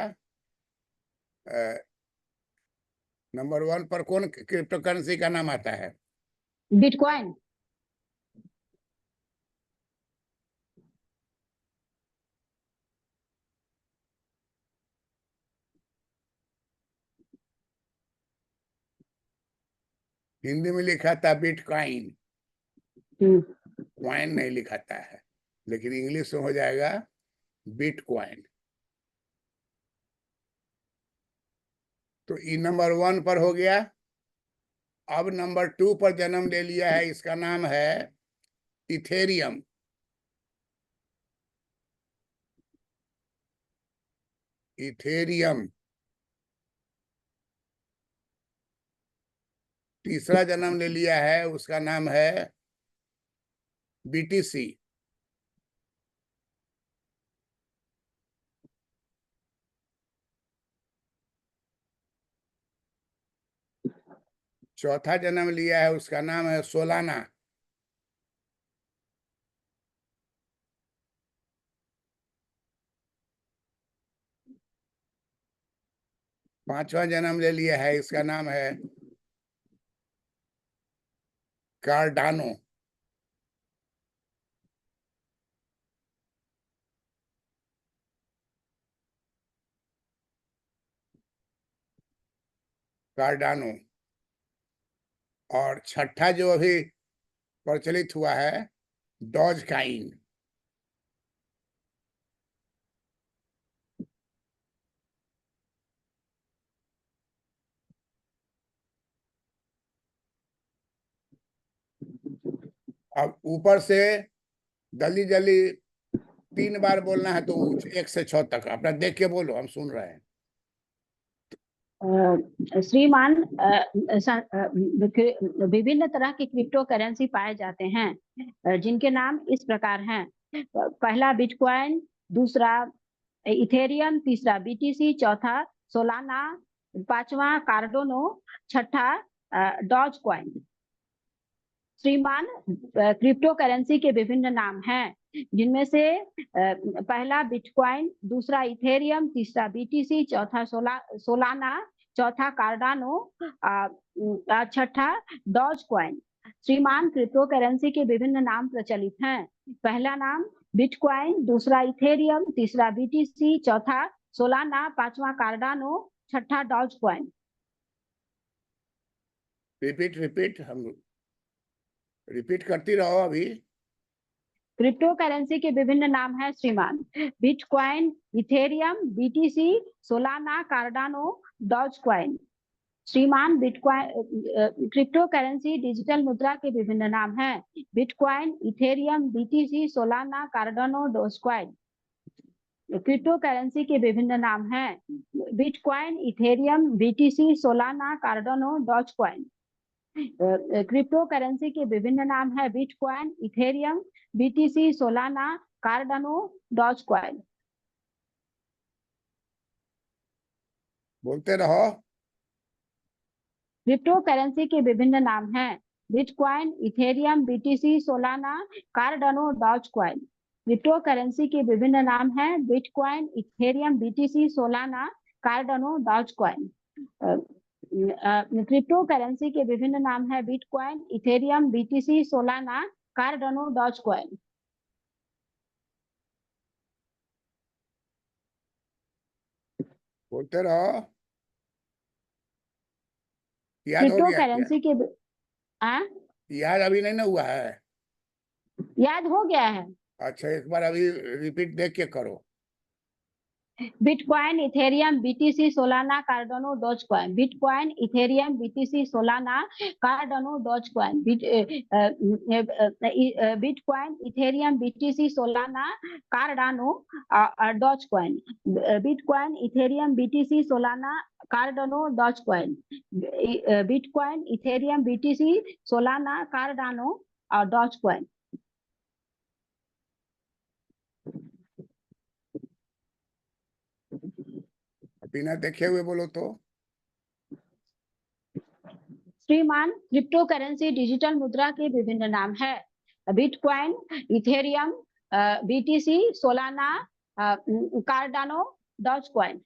नंबर 1 पर कौन क्रिप्टो करेंसी का नाम आता है? बिटकॉइन। हिंदी में लिखा था बिटकॉइन, हम्म, क्वाइन नहीं लिखाता है, लेकिन इंग्लिश में हो जाएगा बिटकॉइन। तो ई नंबर 1 पर हो गया। अब नंबर 2 पर जन्म ले लिया है, इसका नाम है इथेरियम। इथेरियम। तीसरा जन्म ले लिया है, उसका नाम है बीटीसी। चौथा जन्म लिया है, उसका नाम है सोलाना। पांचवा जन्म ले लिया है, इसका नाम है कार्डानो। कार्डानो। और छठा जो अभी प्रचलित हुआ है, डॉज काइन। अब ऊपर से जल्दी जल्दी 3 बार बोलना है, तो 1 से 6 तक अपना देख के बोलो, हम सुन रहे हैं। श्रीमान, विभिन्न तरह की क्रिप्टो करेंसी पाए जाते हैं, जिनके नाम इस प्रकार हैं। पहला बिटकॉइन, दूसरा इथेरियम, तीसरा बीटीसी, चौथा सोलाना, पांचवा कार्डोनो, छठा डॉज कॉइन। श्रीमान, क्रिप्टो करेंसी के विभिन्न नाम हैं, जिनमें से पहला बिटकॉइन, दूसरा इथेरियम, तीसरा बीटीसी, चौथा सोलाना, चौथा कार्डानो, छठा डॉज कॉइन। श्रीमान, क्रिप्टो करेंसी के विभिन्न नाम प्रचलित हैं। पहला नाम बिटकॉइन, दूसरा इथेरियम, तीसरा बीटीसी, चौथा सोलाना, पांचवा कार्डानो, छठा डॉज कॉइन। रिपीट रिपीट, हम रिपीट करती रहो अभी। क्रिप्टो करेंसी के विभिन्न नाम है श्रीमान: Bitcoin, Ethereum, BTC, Solana, Cardano, Dogecoin. श्रीमान, बिटकॉइन क्रिप्टो करेंसी डिजिटल मुद्रा के विभिन्न नाम हैं: Bitcoin, Ethereum, BTC, Solana, Cardano, Dogecoin. Cryptocurrency के विभिन्न नाम हैं: Bitcoin, Ethereum, BTC, Solana, Cardano, Dogecoin. Cryptocurrency के विभिन्न नाम है: Bitcoin, Ethereum, BTC, Solana, Cardano, Dogecoin. बोलते रहो। क्रिप्टो करेंसी के विभिन्न नाम हैं Bitcoin, Ethereum, BTC, Solana, Cardano, Dogecoin. Cryptocurrency के विभिन्न नाम हैं Bitcoin, Ethereum, BTC, Solana, Cardano, Dogecoin. Cryptocurrency के विभिन्न नाम हैं Bitcoin, Ethereum, BTC, Solana, Cardano, Dogecoin. बोलते रहो, याद हो क्रिप्टो गया क्या? करेंसी के याद अभी नहीं ना हुआ है? याद हो गया है। अच्छा, एक बार अभी रिपीट देख के करो। Bitcoin, Ethereum, BTC, Solana, Cardano, Dogecoin. Bitcoin, Ethereum, BTC, Solana, Cardano, Dogecoin. Bitcoin, Ethereum, BTC, Solana, Cardano, Dogecoin. Bitcoin, Ethereum, BTC, Solana, Cardano, Dogecoin. Bitcoin, Ethereum, BTC, Solana, Cardano और डॉजकॉइन। बिना देखे हुए बोलो तो। श्रीमान, क्रिप्टो करेंसी डिजिटल मुद्रा के विभिन्न नाम है Bitcoin, Ethereum, BTC, Solana, Cardano, Dogecoin.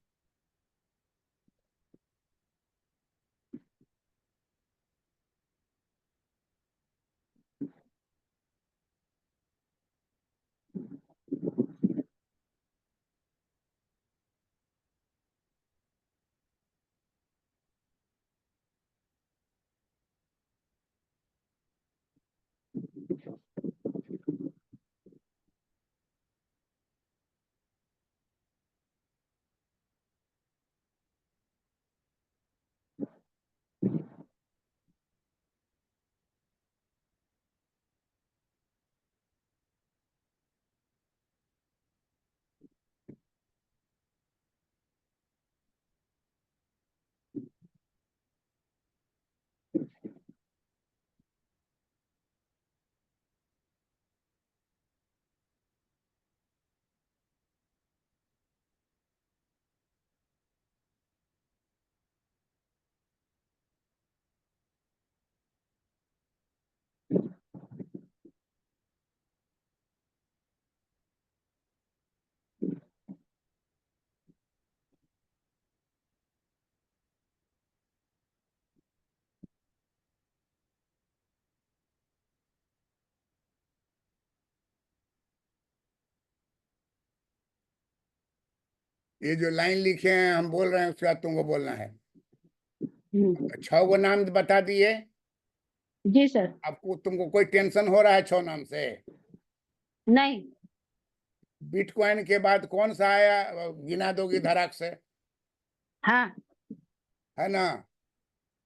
ये जो लाइन लिखे हैं हम बोल रहे हैं उसके बाद तुमको बोलना है। हम्म, 6 गो नाम बता दिए। जी सर। आपको तुमको कोई टेंशन हो रहा है 6 नाम से? नहीं। बिटकॉइन के बाद कौन सा आया, गिना दोगी धड़ाक से? हाँ। है ना?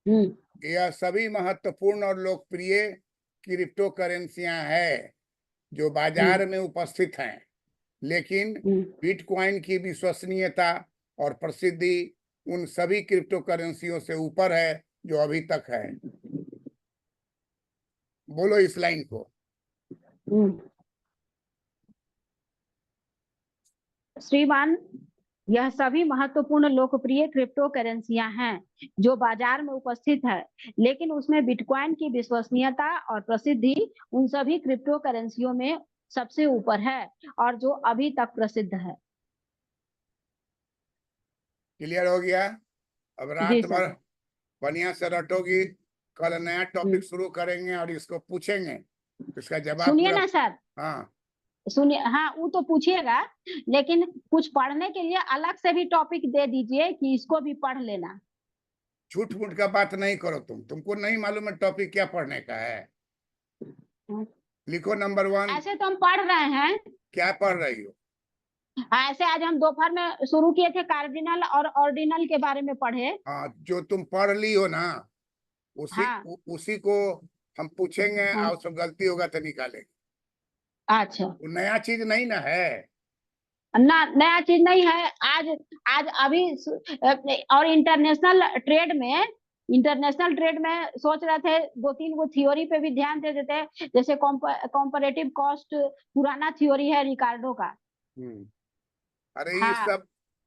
हम्म। यह सभी महत्वपूर्ण और लोकप्रिय क्रिप्टो करेंसियां हैं जो हम्म। बाजार में उपस्थित हैं, लेकिन हम्म। बिटकॉइन की विश्वसनीयता और प्रसिद्धि उन सभी क्रिप्टो करेंसियों से ऊपर है जो अभी तक है। बोलो इस लाइन को। हम्म। श्रीमान, यह सभी महत्वपूर्ण लोकप्रिय क्रिप्टो करेंसियां हैं जो बाजार में उपस्थित है, लेकिन उसमें बिटकॉइन की विश्वसनीयता और प्रसिद्धि उन सभी क्रिप्टो करेंसियों में सबसे ऊपर है और जो अभी तक प्रसिद्ध है। क्लियर हो गया? अब जी रात सर। भर बढ़िया से रटोगी, कल नया टॉपिक हम्म। शुरू करेंगे और इसको पूछेंगे, इसका जवाब सुनिए पूरा। ना सर। हाँ, सुनिए, हाँ वो तो पूछिएगा, लेकिन कुछ पढ़ने के लिए अलग से भी टॉपिक दे दीजिए कि इसको भी पढ़ लेना। झूठ मूठ का बात नहीं करो। तुमको नहीं मालूम है टॉपिक क्या पढ़ने का है? लिखो नंबर 1। ऐसे तो हम पढ़ रहे हैं। क्या पढ़ रही हो? ऐसे आज हम दोपहर में शुरू किए थे, कार्डिनल और ऑर्डिनल के बारे में पढ़े। हाँ, जो तुम पढ़ ली हो ना, हाँ। उसी को हम पूछेंगे हाँ। और सब गलती होगा तो निकालेंगे। अच्छा। वो नया चीज नहीं ना है। ना, नया चीज नहीं है। आज आज अभी और इंटरनेशनल ट्रेड में सोच रहे थे 2-3 गो थ्योरी पे भी ध्यान दे देते, जैसे कॉम्परेटिव कॉस्ट पुराना थ्योरी है रिकार्डो का। हम्म। अरे हाँ।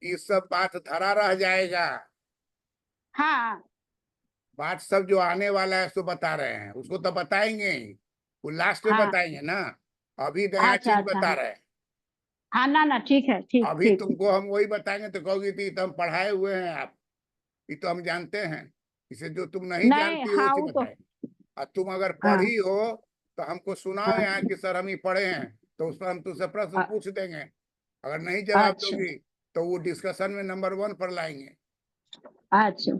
ये सब बात धरा रह जाएगा। हाँ। बात सब जो आने वाला है सो बता रहे हैं, उसको तो बताएंगे ही, वो लास्ट में हाँ। बताएंगे ना। अभी नया अच्छा चीज अच्छा। बता रहे हैं। हाँ ना ना, ठीक है, ठीक अभी ठीक। तुमको हम वही बताएंगे तो कहोगी थी तो हम पढ़ाए हुए हैं आप, ये तो हम जानते हैं। इसे जो तुम नहीं नहीं, जानती हो वो हाँ चीज वो तो। बताए। और तुम अगर हाँ पढ़ी हो तो हमको सुनाओ हाँ। यहाँ कि सर हम ही पढ़े हैं, तो उस पर हम तुझसे प्रश्न अ- पूछ देंगे। अगर नहीं जवाब अच्छा दोगी तो वो डिस्कशन में नंबर 1 पर लाएंगे। अच्छा।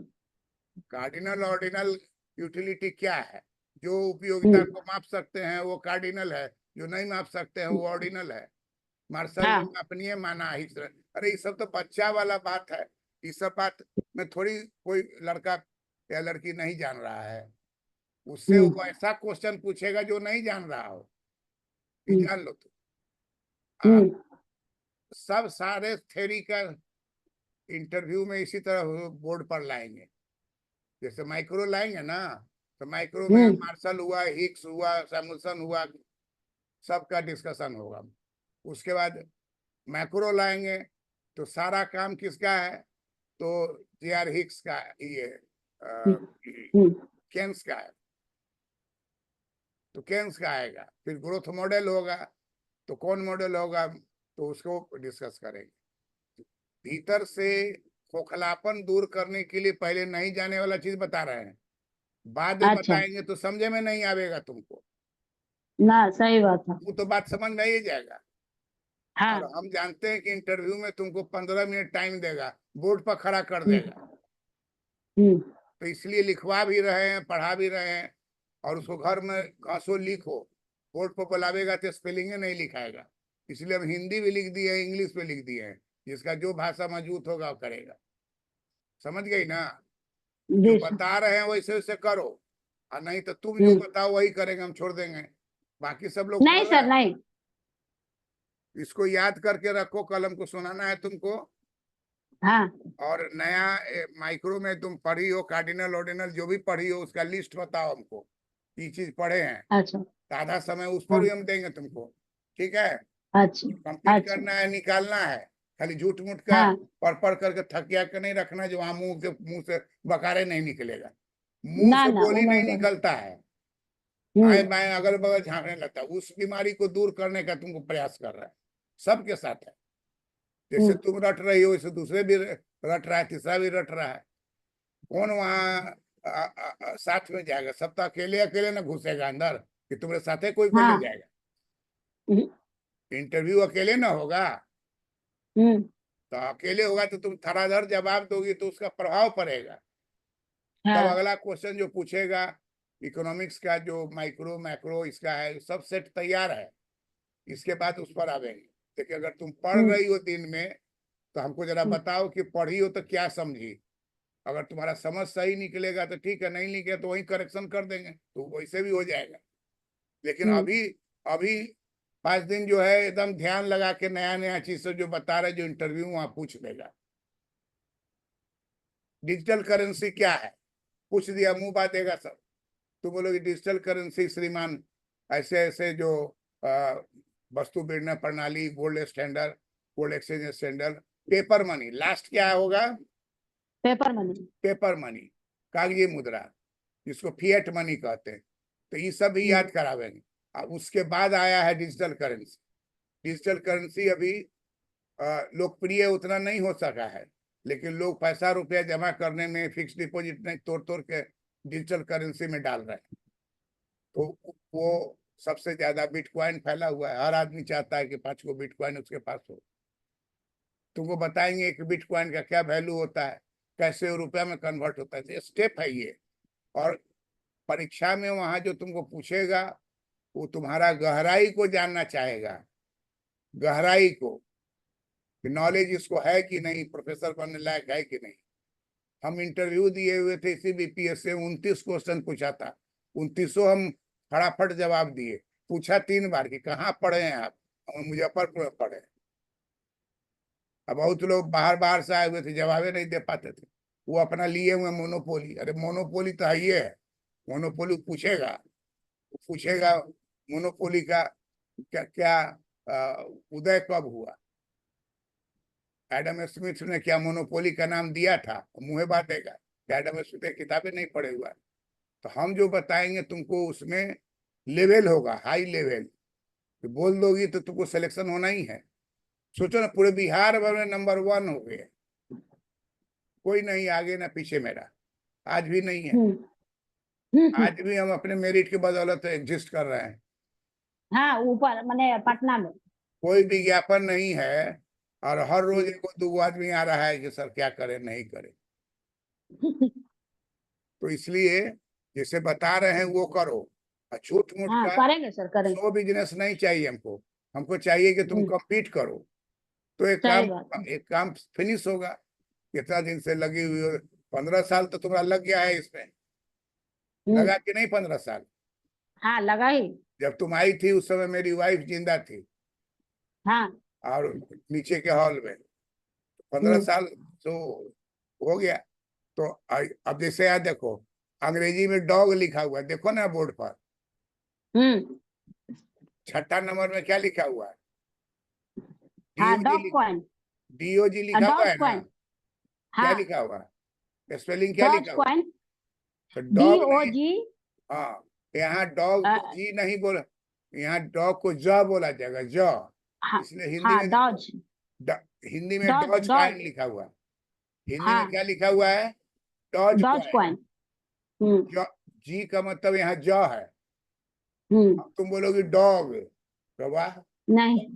कार्डिनल ऑर्डिनल यूटिलिटी क्या है? जो उपयोगिता हम्म। को माप सकते हैं वो कार्डिनल है, जो नहीं माप सकते हैं वो ऑर्डिनल है। मार्शल ने हाँ। मापनीय माना ही। अरे ये सब तो बच्चा वाला बात है, ये सब बात में थोड़ी कोई लड़का या लड़की नहीं जान रहा है। उससे हम्म वो ऐसा क्वेश्चन पूछेगा जो नहीं जान रहा हो, ये हम्म जान लो तुम। आप हम्म। सब सारे थ्योरी का इंटरव्यू में इसी तरह बोर्ड पर लाएंगे। जैसे माइक्रो लाएंगे ना, तो माइक्रो में हम्म। मार्शल हुआ, हिग्स हुआ, सैमुअल्सन हुआ, सबका डिस्कशन होगा। उसके बाद मैक्रो लाएंगे तो सारा काम किसका है? तो जे.आर. हिक्स का, ये हम्म हम्म। केन्स का है, तो केन्स का आएगा। फिर ग्रोथ मॉडल होगा, तो कौन मॉडल होगा तो उसको डिस्कस करेंगे। भीतर से खोखलापन दूर करने के लिए पहले नहीं जाने वाला चीज बता रहे हैं, बाद में अच्छा। बताएंगे तो समझे में नहीं आवेगा तुमको। ना, सही बात है। वो तो बात समझ में ही जाएगा। और हाँ। हम जानते हैं कि इंटरव्यू में तुमको 15 मिनट टाइम देगा, बोर्ड पर खड़ा कर देगा। हम्म हम्म तो इसलिए लिखवा भी रहे हैं, पढ़ा भी रहे हैं। और उसको घर में घासो लिखो, बोर्ड पर बुलावेगा तो स्पेलिंग नहीं लिखाएगा। इसलिए हम हिंदी भी लिख दिए हैं, इंग्लिश में लिख दिए हैं, जिसका जो भाषा मजबूत होगा वो करेगा। समझ गई ना? जो जी सर। बता रहे हैं वैसे वैसे करो, और नहीं तो तुम जो हम्म। बताओ वही करेंगे, हम छोड़ देंगे। बाकी सब लोग नहीं पढ़ रहे सर, हैं। नहीं। इसको याद करके रखो, कल हमको सुनाना है तुमको। हाँ। और नया माइक्रो में तुम पढ़ी हो, कार्डिनल ऑर्डिनल जो भी पढ़ी हो उसका लिस्ट बताओ हमको, ये चीज पढ़े हैं। अच्छा। तो आधा समय उस पर हाँ। भी हम देंगे तुमको, ठीक है? अच्छा कंप्लीट अच्छा। करना है, निकालना है। खाली झूठ मूठ का हाँ। पढ़ करके थकिया के नहीं रखना, जो वहां मुंह से बकारे नहीं निकलेगा। मुंह ना से ना, वो बोली नहीं नहीं कर। निकलता है, आए हम्म बाएं अगल बगल झांकने लगता है। उस बीमारी को दूर करने का तुमको प्रयास कर रहा है, सबके साथ है। जैसे हम्म। तुम रट रही हो वैसे दूसरे भी रट रहा है, तीसरा भी रट रहा है। कौन वहाँ साथ में जाएगा? सब तो अकेले अकेले ना घुसेगा अंदर, कि तुम्हारे साथ है कोई को ले हाँ। जाएगा। हम्म इंटरव्यू अकेले ना होगा। हम्म। तो अकेले होगा तो तुम धड़ाधड़ जवाब दोगी तो उसका प्रभाव पड़ेगा। तब हाँ। अगला क्वेश्चन जो पूछेगा, इकोनॉमिक्स का जो माइक्रो मैक्रो इसका है, सब सेट तैयार है। इसके बाद उस पर आवेंगे। देखिए अगर तुम पढ़ हम्म रही हो दिन में तो हमको जरा हम्म बताओ कि पढ़ी हो तो क्या समझी। अगर तुम्हारा समझ सही निकलेगा तो ठीक है, नहीं निकले तो वही करेक्शन कर देंगे, तो वैसे भी हो जाएगा। लेकिन हम्म। अभी अभी 5 दिन जो है एकदम ध्यान लगा के नया नया चीज से जो बता रहे, जो इंटरव्यू वहां पूछ लेगा। डिजिटल करेंसी क्या है पूछ दिया, मुंह बातेगा सब। तो बोलोगे डिजिटल करेंसी श्रीमान ऐसे ऐसे जो अ, वस्तु विनिमय प्रणाली, gold standard, gold exchange standard, paper money, last क्या होगा? Paper money. पेपर मनी, कागजी मुद्रा, जिसको फिएट मनी कहते हैं। तो ये सब भी हम्म याद करावेंगे। अब उसके बाद आया है डिजिटल करेंसी। डिजिटल करेंसी अभी लोकप्रिय उतना नहीं हो सका है, लेकिन लोग पैसा रुपया जमा करने में फिक्स डिपॉजिट नहीं, तोड़ तोड़ के डिजिटल करेंसी में डाल रहे हैं। तो वो सबसे ज्यादा बिटकॉइन फैला हुआ है, हर आदमी चाहता है कि 5 को बिटकॉइन उसके पास हो। तुमको बताएंगे एक बिटकॉइन का क्या वैल्यू होता है, कैसे वो रुपया में कन्वर्ट होता है, ये स्टेप है ये। और परीक्षा में वहां जो तुमको पूछेगा वो तुम्हारा गहराई को जानना चाहेगा, गहराई को, कि नॉलेज इसको है कि नहीं, प्रोफेसर बनने लायक है कि नहीं। हम इंटरव्यू दिए हुए थे इसी बीपीएस से, 29 क्वेश्चन पूछा था, 29 हम फटाफट जवाब दिए। पूछा 3 बार कि कहाँ पढ़े हैं आप, हम मुजफ्फरपुर में पढ़े। अब बहुत लोग बाहर बाहर से आए हुए थे, जवाबे नहीं दे पाते थे। वो अपना लिए हुए मोनोपोली, अरे मोनोपोली तो है ही है। मोनोपोली पूछेगा, पूछेगा मोनोपोली का क्या क्या उदय कब हुआ, एडम स्मिथ ने क्या मोनोपोली का नाम दिया था, मुंह बातेगा। एकेडमिक्स में किताबें नहीं पढ़े हुआ, तो हम जो बताएंगे तुमको उसमें लेवल होगा, हाई लेवल। तो बोल दोगी तो तुमको सिलेक्शन होना ही है। सोचो ना, पूरे बिहार भर में नंबर 1 हो गए, कोई नहीं आगे ना पीछे मेरा, आज भी नहीं है। आज भी हम अपने मेरिट की बदौलत एग्जिस्ट कर रहे हैं। हाँ, ऊपर मैंने पटना में। कोई विज्ञापन नहीं है, और हर रोज एक दो आदमी आ रहा है कि सर क्या करें नहीं करें। तो इसलिए जैसे बता रहे हैं वो करो, और छूट मूट हाँ, का करेंगे सर, करेंगे। शो बिजनेस नहीं चाहिए हमको। हमको चाहिए कि तुम कम्पीट करो। तो सही बात है। एक काम फिनिश होगा। कितना दिन से लगी हुई हो, 15 साल तो तुम्हारा लग गया है इसमें, हम्म। लगा कि नहीं 15 साल? हाँ, लगा ही। जब तुम आई थी उस समय मेरी वाइफ जिंदा थी, हाँ। और नीचे के हॉल में। 15 हम्म। साल तो हो गया। तो अब जैसे यार देखो, अंग्रेजी में डॉग लिखा हुआ है, देखो ना बोर्ड पर। हम्म। 6 नंबर में क्या लिखा हुआ है? हाँ, डीओजी डॉग कॉइन। डीओजी लिखा हुआ डॉज है ना? कॉइन। क्या हाँ, लिखा हुआ है? स्पेलिंग क्या डॉज लिखा हुआ है? कॉइन। तो डी डॉग ओ नहीं। जी। हाँ, यहाँ डॉग को जी नहीं बोला, यहाँ डॉग को ज बोला जाएगा, ज। हाँ। इसलिए हिंदी हाँ, में देखो, डॉज। हिंदी में डॉज, डॉज डॉज। कॉइन लिखा हुआ है। हिंदी में हाँ, क्या लिखा हुआ है? Doge Dogecoin. कॉइन। हम्म। ज, जी का मतलब यहाँ ज है। हम्म। अब तुम बोलोगे डॉग, तो वाह, नहीं।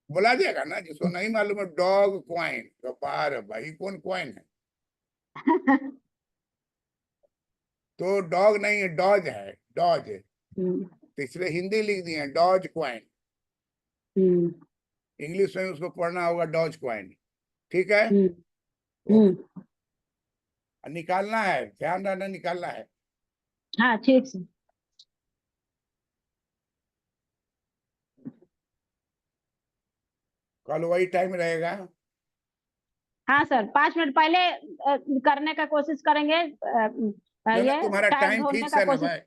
बोला जाएगा ना। जिसको नहीं मालूम है डॉग क्वाइन, तो बार भाई कौन क्वाइन है? तो डॉग नहीं है, डॉज है, डॉज। हम्म। तो इसलिए हिंदी लिख दिए डॉज क्वाइन। हम्म। इंग्लिश में उसको पढ़ना होगा डॉज क्वाइन। ठीक है। हम्म। ओके। हम्म। निकालना है, ध्यान रखना, निकालना है। हाँ, ठीक से। कल वही टाइम रहेगा। हाँ सर, 5 मिनट पहले करने का कोशिश करेंगे। जो ना, ये तुम्हारा टाइम टाइम ढूंढने फिक्स का है ना कोशिश। भाई।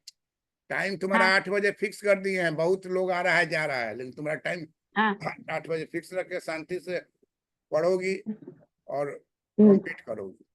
टाइम तुम्हारा हाँ। 8 बजे फिक्स कर दिए हैं। बहुत लोग आ रहा है जा रहा है, लेकिन तुम्हारा टाइम हाँ। 8 बजे फिक्स रख के शांति से पढ़ोगी और हम्म। कंप्लीट करोगी।